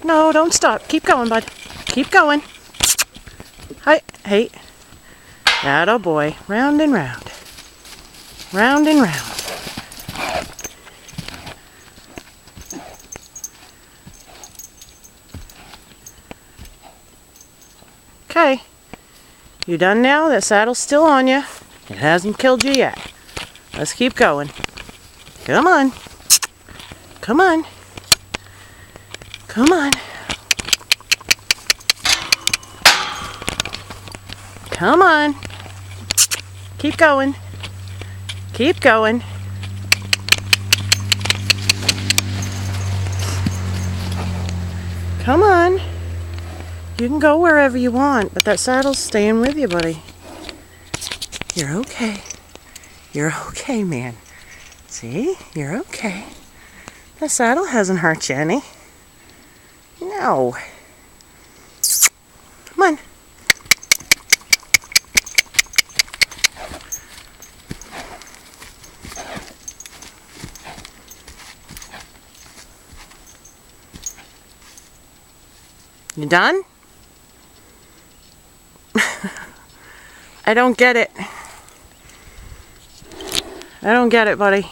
No, don't stop. Keep going, bud. Keep going. Hi. Hey. Atta boy. Round and round. Round and round. Okay. You done now? That saddle's still on you. It hasn't killed you yet. Let's keep going. Come on. Come on. Come on. Come on. Keep going. Keep going. Come on. You can go wherever you want, but that saddle's staying with you, buddy. You're okay. You're okay, man. See? You're okay. The saddle hasn't hurt you any. No. Come on. You done? I don't get it. I don't get it, buddy.